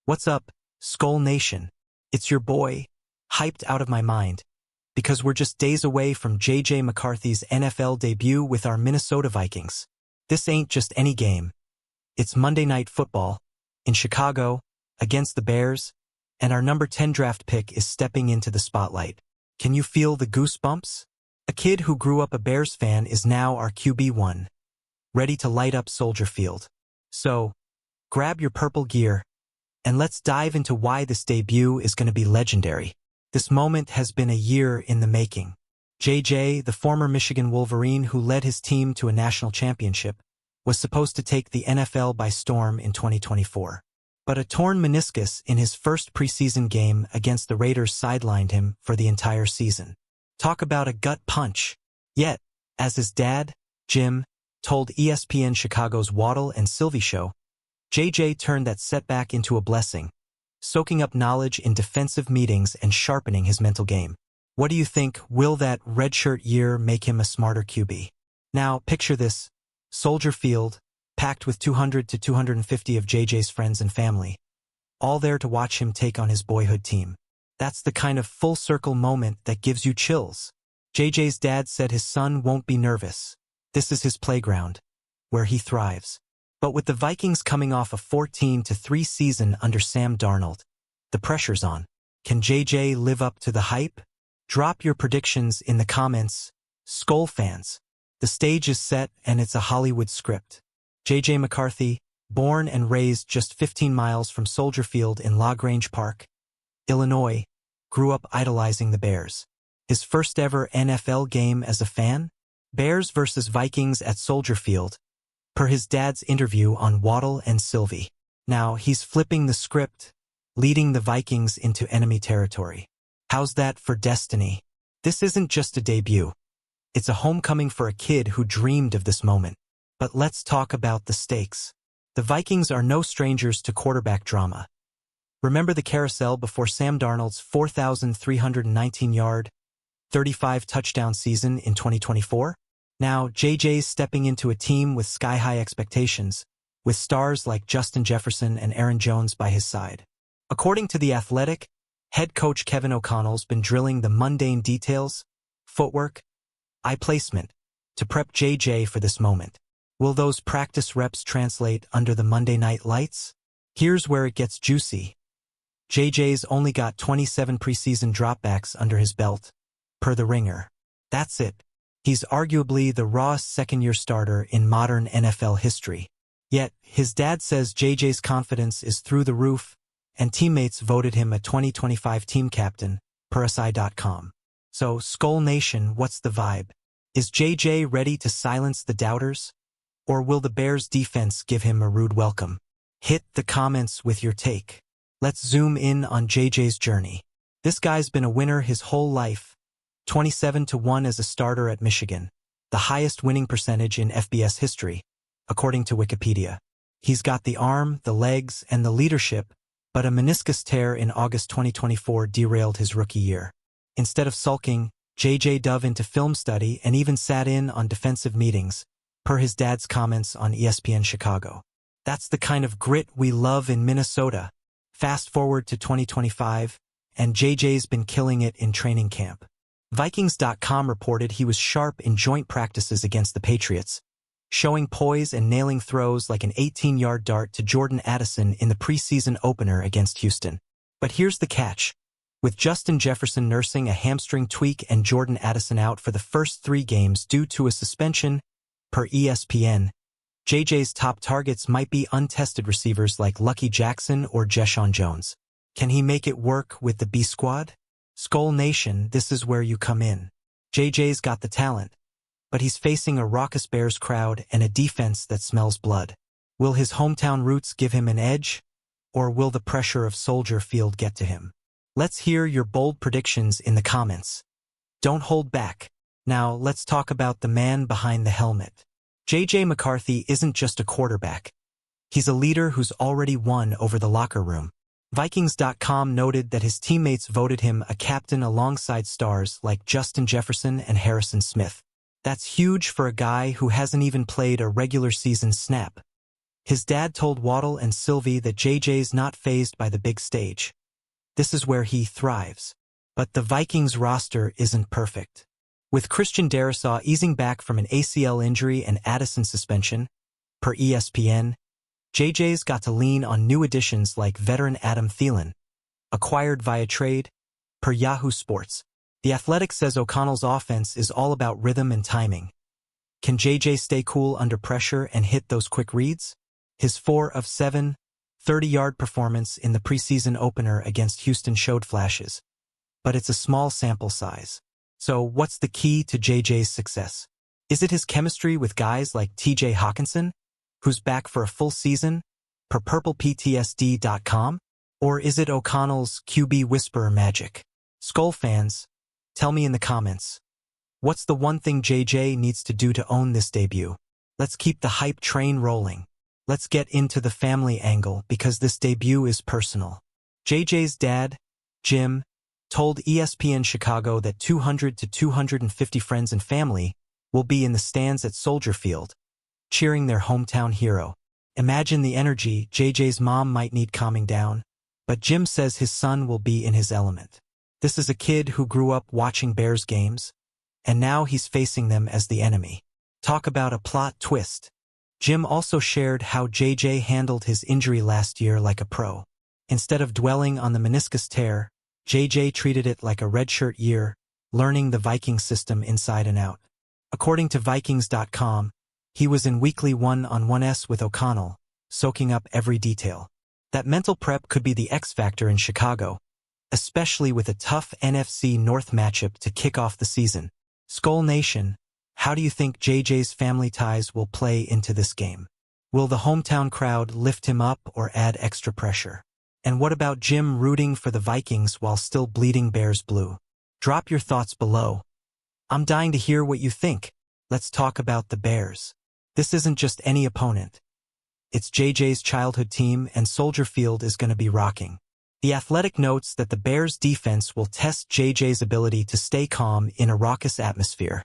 What's up, Skull Nation? It's your boy, hyped out of my mind, because we're just days away from J.J. McCarthy's NFL debut with our Minnesota Vikings. This ain't just any game. It's Monday Night Football, in Chicago, against the Bears, and our number 10 draft pick is stepping into the spotlight. Can you feel the goosebumps? A kid who grew up a Bears fan is now our QB1, ready to light up Soldier Field. So, grab your purple gear, and let's dive into why this debut is going to be legendary. This moment has been a year in the making. JJ, the former Michigan Wolverine who led his team to a national championship, was supposed to take the NFL by storm in 2024. But a torn meniscus in his first preseason game against the Raiders sidelined him for the entire season. Talk about a gut punch. Yet, as his dad, Jim, told ESPN Chicago's Waddle and Sylvie show, JJ turned that setback into a blessing, soaking up knowledge in defensive meetings and sharpening his mental game. What do you think? Will that redshirt year make him a smarter QB? Now, picture this: Soldier Field, packed with 200 to 250 of JJ's friends and family, all there to watch him take on his boyhood team. That's the kind of full-circle moment that gives you chills. JJ's dad said his son won't be nervous. This is his playground, where he thrives. But with the Vikings coming off a 14-3 season under Sam Darnold, the pressure's on. Can JJ live up to the hype? Drop your predictions in the comments, Skull fans. The stage is set and it's a Hollywood script. JJ McCarthy, born and raised just 15 miles from Soldier Field in La Grange Park, Illinois, grew up idolizing the Bears. His first ever NFL game as a fan? Bears versus Vikings at Soldier Field, per his dad's interview on Waddle and Sylvie. Now he's flipping the script, leading the Vikings into enemy territory. How's that for destiny? This isn't just a debut. It's a homecoming for a kid who dreamed of this moment. But let's talk about the stakes. The Vikings are no strangers to quarterback drama. Remember the carousel before Sam Darnold's 4,319-yard, 35-touchdown season in 2024? Now, JJ's stepping into a team with sky-high expectations, with stars like Justin Jefferson and Aaron Jones by his side. According to The Athletic, head coach Kevin O'Connell's been drilling the mundane details, footwork, eye placement, to prep JJ for this moment. Will those practice reps translate under the Monday night lights? Here's where it gets juicy. JJ's only got 27 preseason dropbacks under his belt, per The Ringer. That's it. He's arguably the rawest second-year starter in modern NFL history. Yet, his dad says JJ's confidence is through the roof, and teammates voted him a 2025 team captain, per SI.com. So, Skull Nation, what's the vibe? Is JJ ready to silence the doubters? Or will the Bears' defense give him a rude welcome? Hit the comments with your take. Let's zoom in on JJ's journey. This guy's been a winner his whole life. 27-1 as a starter at Michigan, the highest winning percentage in FBS history, according to Wikipedia. He's got the arm, the legs, and the leadership, but a meniscus tear in August 2024 derailed his rookie year. Instead of sulking, JJ dove into film study and even sat in on defensive meetings, per his dad's comments on ESPN Chicago. That's the kind of grit we love in Minnesota. Fast forward to 2025, and JJ's been killing it in training camp. Vikings.com reported he was sharp in joint practices against the Patriots, showing poise and nailing throws like an 18-yard dart to Jordan Addison in the preseason opener against Houston. But here's the catch. With Justin Jefferson nursing a hamstring tweak and Jordan Addison out for the first 3 games due to a suspension, per ESPN, JJ's top targets might be untested receivers like Lucky Jackson or Jeshaun Jones. Can he make it work with the B-Squad? Skull Nation, this is where you come in. JJ's got the talent, but he's facing a raucous Bears crowd and a defense that smells blood. Will his hometown roots give him an edge, or will the pressure of Soldier Field get to him? Let's hear your bold predictions in the comments. Don't hold back. Now, let's talk about the man behind the helmet. JJ McCarthy isn't just a quarterback. He's a leader who's already won over the locker room. Vikings.com noted that his teammates voted him a captain alongside stars like Justin Jefferson and Harrison Smith. That's huge for a guy who hasn't even played a regular season snap. His dad told Waddle and Sylvie that JJ's not fazed by the big stage. This is where he thrives. But the Vikings roster isn't perfect. With Christian Darrisaw easing back from an ACL injury and Addison suspension, per ESPN, JJ's got to lean on new additions like veteran Adam Thielen, acquired via trade, per Yahoo Sports. The Athletic says O'Connell's offense is all about rhythm and timing. Can JJ stay cool under pressure and hit those quick reads? His 4 of 7, 30-yard performance in the preseason opener against Houston showed flashes. But it's a small sample size. So what's the key to JJ's success? Is it his chemistry with guys like TJ Hawkinson, who's back for a full season, per purpleptsd.com? Or is it O'Connell's QB whisperer magic? Skull fans, tell me in the comments. What's the one thing JJ needs to do to own this debut? Let's keep the hype train rolling. Let's get into the family angle because this debut is personal. JJ's dad, Jim, told ESPN Chicago that 200 to 250 friends and family will be in the stands at Soldier Field, cheering their hometown hero. Imagine the energy. JJ's mom might need calming down, but Jim says his son will be in his element. This is a kid who grew up watching Bears games, and now he's facing them as the enemy. Talk about a plot twist. Jim also shared how JJ handled his injury last year like a pro. Instead of dwelling on the meniscus tear, JJ treated it like a redshirt year, learning the Vikings system inside and out. According to Vikings.com, he was in weekly one-on-ones with O'Connell, soaking up every detail. That mental prep could be the X factor in Chicago, especially with a tough NFC North matchup to kick off the season. Skull Nation, how do you think JJ's family ties will play into this game? Will the hometown crowd lift him up or add extra pressure? And what about Jim rooting for the Vikings while still bleeding Bears blue? Drop your thoughts below. I'm dying to hear what you think. Let's talk about the Bears. This isn't just any opponent. It's JJ's childhood team, and Soldier Field is going to be rocking. The Athletic notes that the Bears' defense will test JJ's ability to stay calm in a raucous atmosphere.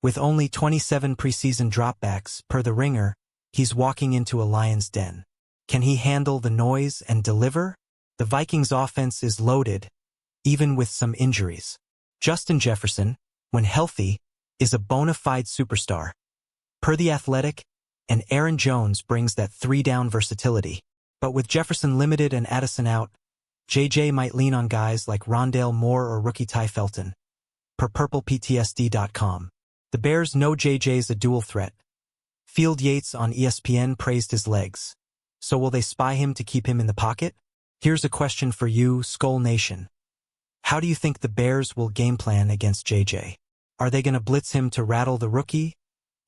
With only 27 preseason dropbacks, per The Ringer, he's walking into a lion's den. Can he handle the noise and deliver? The Vikings' offense is loaded, even with some injuries. Justin Jefferson, when healthy, is a bona fide superstar. Per The Athletic, and Aaron Jones brings that 3-down versatility. But with Jefferson limited and Addison out, JJ might lean on guys like Rondale Moore or rookie Ty Felton. Per purpleptsd.com. The Bears know JJ's a dual threat. Field Yates on ESPN praised his legs. So will they spy him to keep him in the pocket? Here's a question for you, Skull Nation. How do you think the Bears will game plan against JJ? Are they going to blitz him to rattle the rookie,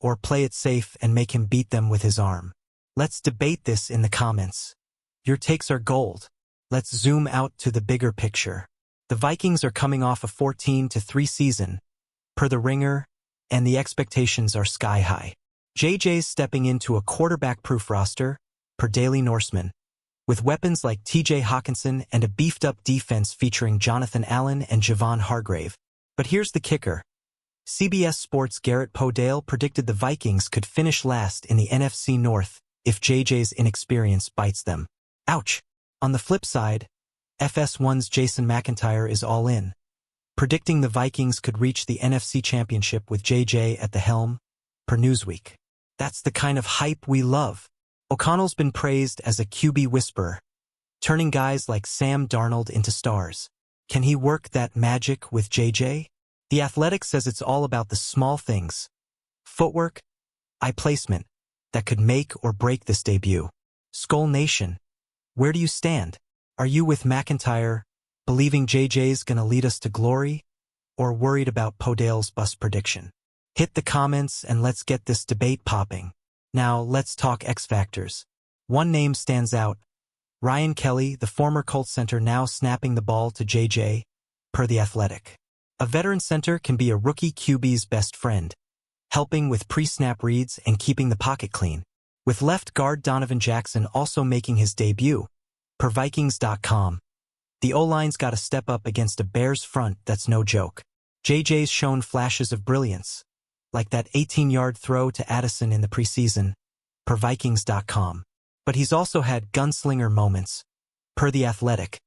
or play it safe and make him beat them with his arm? Let's debate this in the comments. Your takes are gold. Let's zoom out to the bigger picture. The Vikings are coming off a 14-3 season, per The Ringer, and the expectations are sky high. JJ's stepping into a quarterback-proof roster, per Daily Norseman, with weapons like TJ Hawkinson and a beefed-up defense featuring Jonathan Allen and Javon Hargrave. But here's the kicker. CBS Sports' Garrett Podale predicted the Vikings could finish last in the NFC North if JJ's inexperience bites them. Ouch! On the flip side, FS1's Jason McIntyre is all in, predicting the Vikings could reach the NFC Championship with JJ at the helm, per Newsweek. That's the kind of hype we love. O'Connell's been praised as a QB whisperer, turning guys like Sam Darnold into stars. Can he work that magic with JJ? The Athletic says it's all about the small things, footwork, eye placement, that could make or break this debut. Skull Nation, where do you stand? Are you with McIntyre, believing JJ's gonna lead us to glory, or worried about Podale's bust prediction? Hit the comments and let's get this debate popping. Now let's talk X Factors. One name stands out. Ryan Kelly, the former Colts center, now snapping the ball to JJ, per The Athletic. A veteran center can be a rookie QB's best friend, helping with pre-snap reads and keeping the pocket clean. With left guard Donovan Jackson also making his debut, per Vikings.com. The O-line's got to step up against a Bears front that's no joke. JJ's shown flashes of brilliance, like that 18-yard throw to Addison in the preseason, per Vikings.com. But he's also had gunslinger moments, per The Athletic,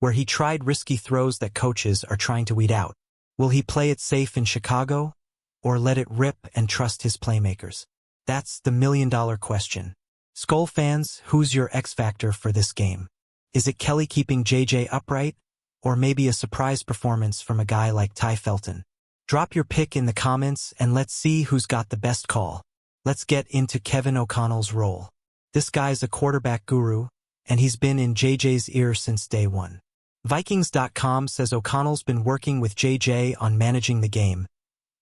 where he tried risky throws that coaches are trying to weed out. Will he play it safe in Chicago, or let it rip and trust his playmakers? That's the million-dollar question. Skull fans, who's your X factor for this game? Is it Kelly keeping JJ upright, or maybe a surprise performance from a guy like Ty Felton? Drop your pick in the comments and let's see who's got the best call. Let's get into Kevin O'Connell's role. This guy's a quarterback guru, and he's been in JJ's ear since day one. Vikings.com says O'Connell's been working with JJ on managing the game,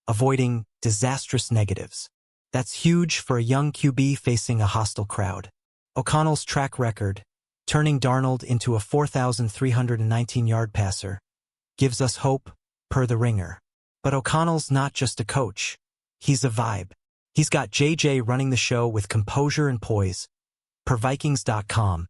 avoiding disastrous negatives. That's huge for a young QB facing a hostile crowd. O'Connell's track record, turning Darnold into a 4,319-yard passer, gives us hope, per The Ringer. But O'Connell's not just a coach. He's a vibe. He's got JJ running the show with composure and poise, per Vikings.com.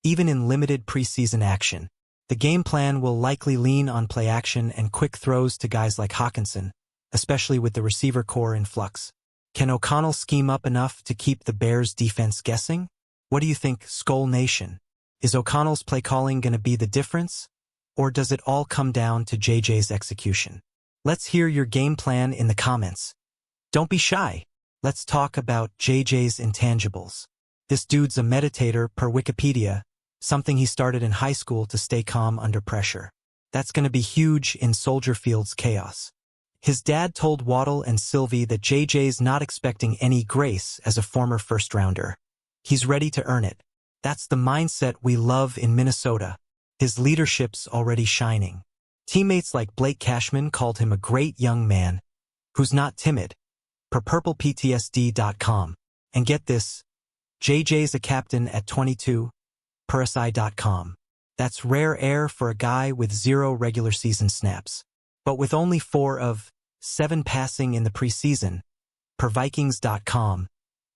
Even in limited preseason action, the game plan will likely lean on play action and quick throws to guys like Hawkinson, especially with the receiver core in flux. Can O'Connell scheme up enough to keep the Bears' defense guessing? What do you think, Skull Nation? Is O'Connell's play calling going to be the difference? Or does it all come down to JJ's execution? Let's hear your game plan in the comments. Don't be shy. Let's talk about JJ's intangibles. This dude's a meditator, per Wikipedia, something he started in high school to stay calm under pressure. That's going to be huge in Soldier Field's chaos. His dad told Waddle and Sylvie that JJ's not expecting any grace as a former first-rounder. He's ready to earn it. That's the mindset we love in Minnesota. His leadership's already shining. Teammates like Blake Cashman called him a great young man who's not timid, per PurplePTSD.com. And get this, JJ's a captain at 22, per SI.com. That's rare air for a guy with 0 regular season snaps. But with only 4 of 7 passing in the preseason, per Vikings.com,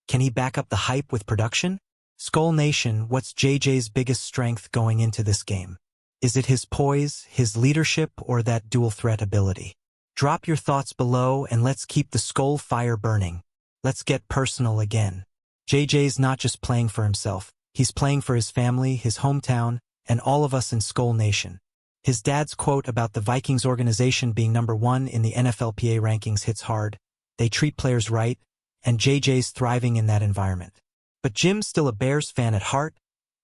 can he back up the hype with production? Skull Nation, what's JJ's biggest strength going into this game? Is it his poise, his leadership, or that dual threat ability? Drop your thoughts below and let's keep the skull fire burning. Let's get personal again. JJ's not just playing for himself, he's playing for his family, his hometown, and all of us in Skull Nation. His dad's quote about the Vikings organization being #1 in the NFLPA rankings hits hard. They treat players right, and JJ's thriving in that environment. But Jim's still a Bears fan at heart,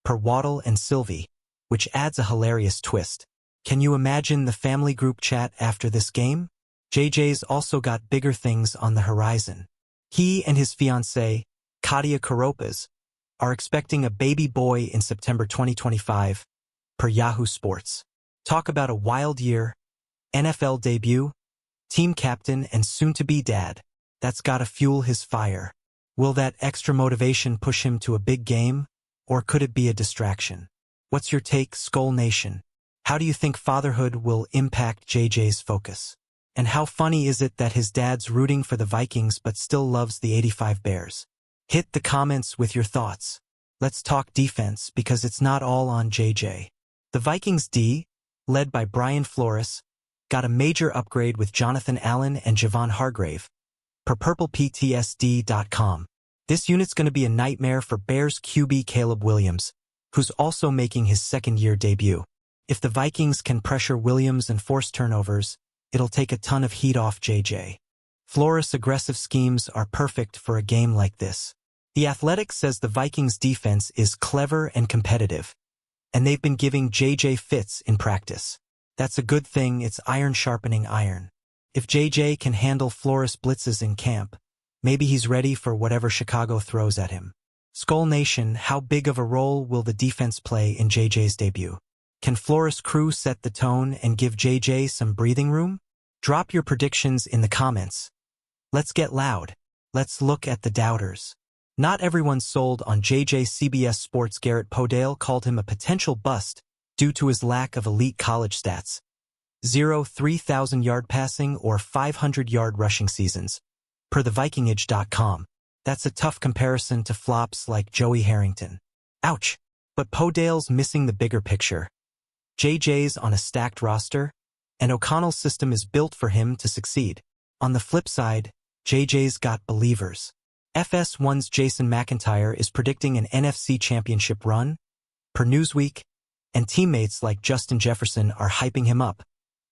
per Waddle and Sylvie, which adds a hilarious twist. Can you imagine the family group chat after this game? JJ's also got bigger things on the horizon. He and his fiancée, Katia Karopas, are expecting a baby boy in September 2025, per Yahoo Sports. Talk about a wild year, NFL debut, team captain, and soon-to-be dad. That's gotta fuel his fire. Will that extra motivation push him to a big game, or could it be a distraction? What's your take, Skull Nation? How do you think fatherhood will impact JJ's focus? And how funny is it that his dad's rooting for the Vikings but still loves the '85 Bears? Hit the comments with your thoughts. Let's talk defense because it's not all on JJ. The Vikings D, led by Brian Flores, got a major upgrade with Jonathan Allen and Javon Hargrave, per PurplePTSD.com. This unit's going to be a nightmare for Bears QB Caleb Williams, who's also making his second-year debut. If the Vikings can pressure Williams and force turnovers, it'll take a ton of heat off JJ. Flores' aggressive schemes are perfect for a game like this. The Athletic says the Vikings' defense is clever and competitive, and they've been giving JJ fits in practice. That's a good thing, it's iron sharpening iron. If JJ can handle Flores blitzes in camp, maybe he's ready for whatever Chicago throws at him. Skull Nation, how big of a role will the defense play in JJ's debut? Can Flores' crew set the tone and give JJ some breathing room? Drop your predictions in the comments. Let's get loud. Let's look at the doubters. Not everyone's sold on JJ. CBS Sports' Garrett Podale called him a potential bust due to his lack of elite college stats. 0 3,000-yard passing or 500-yard rushing seasons, per thevikingage.com. That's a tough comparison to flops like Joey Harrington. Ouch! But Podale's missing the bigger picture. JJ's on a stacked roster, and O'Connell's system is built for him to succeed. On the flip side, JJ's got believers. FS1's Jason McIntyre is predicting an NFC Championship run, per Newsweek, and teammates like Justin Jefferson are hyping him up,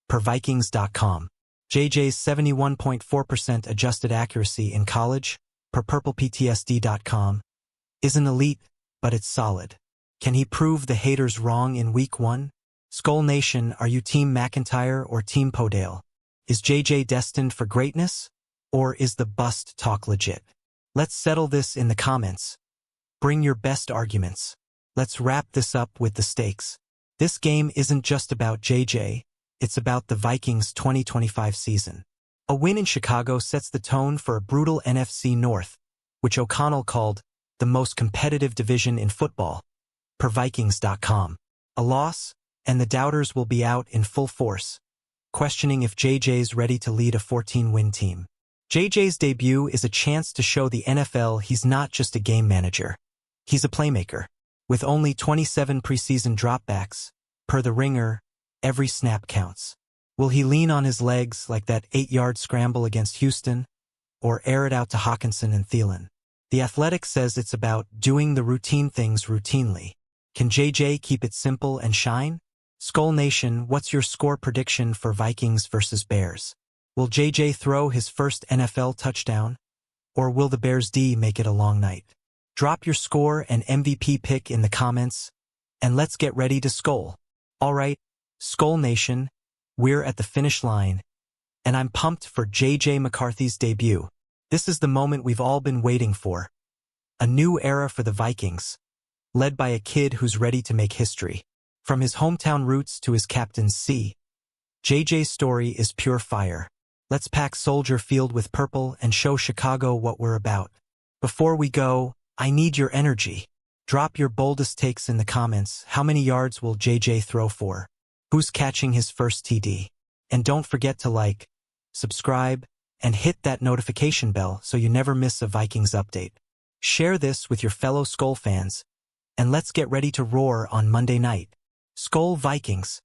per Vikings.com. JJ's 71.4% adjusted accuracy in college, per PurplePTSD.com, isn't elite, but it's solid. Can he prove the haters wrong in Week 1? Skull Nation, are you Team McIntyre or Team Podale? Is JJ destined for greatness, or is the bust talk legit? Let's settle this in the comments. Bring your best arguments. Let's wrap this up with the stakes. This game isn't just about JJ, it's about the Vikings' 2025 season. A win in Chicago sets the tone for a brutal NFC North, which O'Connell called the most competitive division in football, per Vikings.com. A loss, and the doubters will be out in full force, questioning if JJ's ready to lead a 14-win team. JJ's debut is a chance to show the NFL he's not just a game manager. He's a playmaker. With only 27 preseason dropbacks, per The Ringer, every snap counts. Will he lean on his legs like that 8-yard scramble against Houston, or air it out to Hawkinson and Thielen? The Athletic says it's about doing the routine things routinely. Can JJ keep it simple and shine? Skull Nation, what's your score prediction for Vikings versus Bears? Will JJ throw his first NFL touchdown, or will the Bears D make it a long night? Drop your score and MVP pick in the comments, and let's get ready to skull. Alright, Skull Nation, we're at the finish line, and I'm pumped for JJ McCarthy's debut. This is the moment we've all been waiting for. A new era for the Vikings, led by a kid who's ready to make history. From his hometown roots to his captain's C, JJ's story is pure fire. Let's pack Soldier Field with purple and show Chicago what we're about. Before we go, I need your energy. Drop your boldest takes in the comments. How many yards will JJ throw for? Who's catching his first TD? And don't forget to like, subscribe, and hit that notification bell so you never miss a Vikings update. Share this with your fellow Skull fans, and let's get ready to roar on Monday night. Skull Vikings!